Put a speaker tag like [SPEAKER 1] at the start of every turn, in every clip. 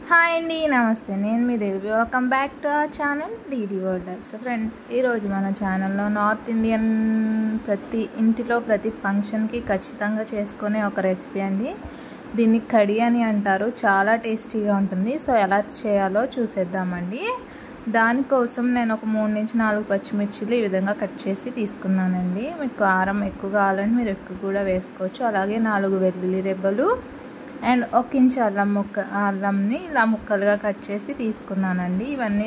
[SPEAKER 1] Hi అండి, నమస్తే. నేను మీ Devi. Welcome back to our channel DD world life. So friends, ఈరోజు మన ఛానల్లో నార్త్ ఇండియన్ ప్రతి ఇంటిలో ప్రతి ఫంక్షన్కి ఖచ్చితంగా చేసుకునే ఒక రెసిపీ అండి. దీన్ని కడి అని అంటారు. చాలా టేస్టీగా ఉంటుంది. సో ఎలా చేయాలో చూసేద్దామండి. దానికోసం నేను ఒక 3 నుంచి 4 పచ్చిమిర్చిలు ఈ విధంగా కట్ చేసి తీసుకున్నానండి. మీకు కారం ఎక్కువ కావాలంటే మీరు ఎక్కువ కూడా వేసుకోవచ్చు. అలాగే 4 వెల్లుల్లి రెబ్బలు అండ్ 1 ఇంచ్ అల్లంని ఇలా ముక్కలుగా కట్ చేసి తీసుకున్నానండి. ఇవన్నీ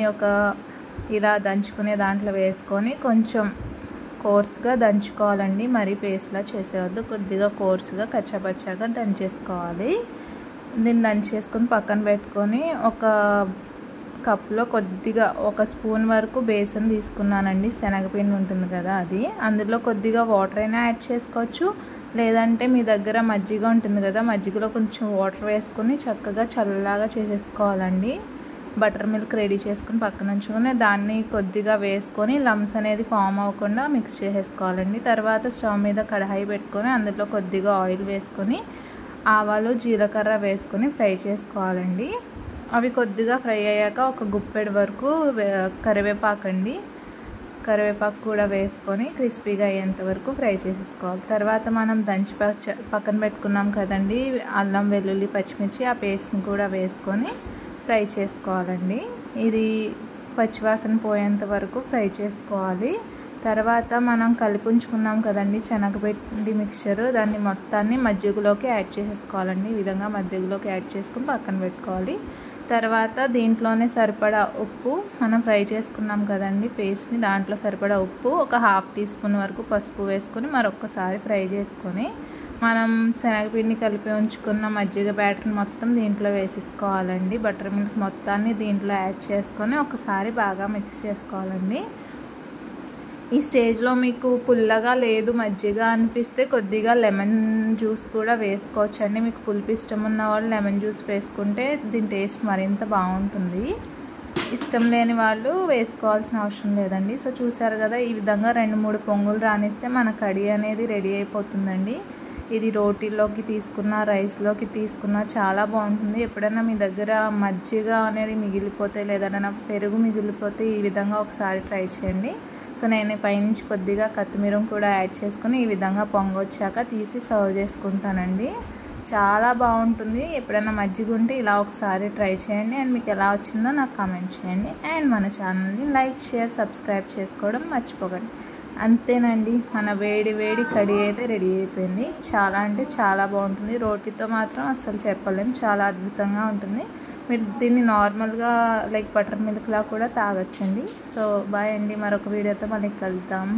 [SPEAKER 1] ఇలా దంచుకునే దాంట్లో వేసుకొని కొంచెం కోర్స్గా దంచుకోవాలండి. మరీ పేస్ట్లా చేసేవద్దు. కొద్దిగా కోర్స్గా కచ్చాపచ్చాగా దంచేసుకోవాలి. దీన్ని దంచేసుకొని పక్కన పెట్టుకొని ఒక కప్లో కొద్దిగా 1 స్పూన్ వరకు బేసన్ తీసుకున్నానండి. శనగపిండి ఉంటుంది కదా, అది. అందులో కొద్దిగా వాటర్ అయినా యాడ్ చేసుకోవచ్చు, లేదంటే మీ దగ్గర మజ్జిగ ఉంటుంది కదా, మజ్జిగలో కొంచెం వాటర్ వేసుకొని చక్కగా చల్లలాగా చేసేసుకోవాలండి. బటర్ మిల్క్ రెడీ చేసుకుని పక్కన ఉంచుకొని దాన్ని కొద్దిగా వేసుకొని లమ్స్ అనేది ఫామ్ అవ్వకుండా మిక్స్ చేసేసుకోవాలండి. తర్వాత స్టవ్ మీద కడాయి పెట్టుకొని అందులో కొద్దిగా ఆయిల్ వేసుకొని ఆవాలు జీలకర్ర వేసుకొని ఫ్రై చేసుకోవాలండి. అవి కొద్దిగా ఫ్రై అయ్యాక ఒక గుప్పెడు వరకు కరివేపాకు కూడా వేసుకొని క్రిస్పీగా అయ్యేంత వరకు ఫ్రై చేసేసుకోవాలి. తర్వాత మనం దంచి పక్కన పెట్టుకున్నాం కదండి అల్లం వెల్లుల్లి పచ్చిమిర్చి, ఆ పేస్ట్ని కూడా వేసుకొని ఫ్రై చేసుకోవాలండి. ఇది పచ్చివాసన పోయేంత వరకు ఫ్రై చేసుకోవాలి. తర్వాత మనం కలిపి ఉంచుకున్నాం కదండి శనగపిండి మిక్చర్, దాన్ని మొత్తాన్ని మజ్జిగలోకి యాడ్ చేసేసుకోవాలండి. ఈ విధంగా మజ్జిగలోకి యాడ్ చేసుకుని పక్కన పెట్టుకోవాలి. తర్వాత దీంట్లోనే సరిపడా ఉప్పు, మనం ఫ్రై చేసుకున్నాం కదండి పేస్ట్ని, దాంట్లో సరిపడా ఉప్పు, ఒక 1/2 టీ స్పూన్ వరకు పసుపు వేసుకొని మరొకసారి ఫ్రై చేసుకొని మనం శనగపిండి కలిపి ఉంచుకున్న మజ్జిగ బ్యాటర్ని మొత్తం దీంట్లో వేసేసుకోవాలండి. బటర్ మిల్క్ మొత్తాన్ని దీంట్లో యాడ్ చేసుకొని ఒకసారి బాగా మిక్స్ చేసుకోవాలండి. ఈ స్టేజ్లో మీకు పుల్లగా లేదు మజ్జిగ అనిపిస్తే కొద్దిగా లెమన్ జ్యూస్ కూడా వేసుకోవచ్చండి. మీకు పులుపు ఇష్టం ఉన్న వాళ్ళు లెమన్ జ్యూస్ వేసుకుంటే దీని టేస్ట్ మరింత బాగుంటుంది. ఇష్టం లేని వాళ్ళు వేసుకోవాల్సిన అవసరం లేదండి. సో చూసారు కదా, ఈ విధంగా 2-3 పొంగులు రానిస్తే మన కడి అనేది రెడీ అయిపోతుందండి. ఇది రోటీలోకి తీసుకున్న, రైస్లోకి తీసుకున్న చాలా బాగుంటుంది. ఎప్పుడైనా మీ దగ్గర మజ్జిగ అనేది మిగిలిపోతే లేదా పెరుగు మిగిలిపోతే ఈ విధంగా ఒకసారి ట్రై చేయండి. సో నేను పైనుంచి కొద్దిగా కొత్తిమీర కూడా యాడ్ చేసుకుని ఈ విధంగా పొంగొచ్చాక తీసి సర్వ్ చేసుకుంటానండి. చాలా బాగుంటుంది. ఎప్పుడైనా మజ్జిగ ఉంటే ఇలా ఒకసారి ట్రై చేయండి. అండ్ మీకు ఎలా వచ్చిందో నాకు కామెంట్ చేయండి. అండ్ మన ఛానల్ని లైక్, షేర్, సబ్స్క్రైబ్ చేసుకోవడం మర్చిపోకండి. అంతేనండి, మన వేడి వేడి కడి అయితే రెడీ అయిపోయింది. చాలా అంటే చాలా బాగుంటుంది. రోటీతో మాత్రం అస్సలు చెప్పలేం, చాలా అద్భుతంగా ఉంటుంది. మీరు దీన్ని నార్మల్గా లైక్ బటర్ మిల్క్లా కూడా తాగొచ్చండి. సో బాయ్ అండి, మరొక వీడియోతో మళ్ళీ కలుద్దాం.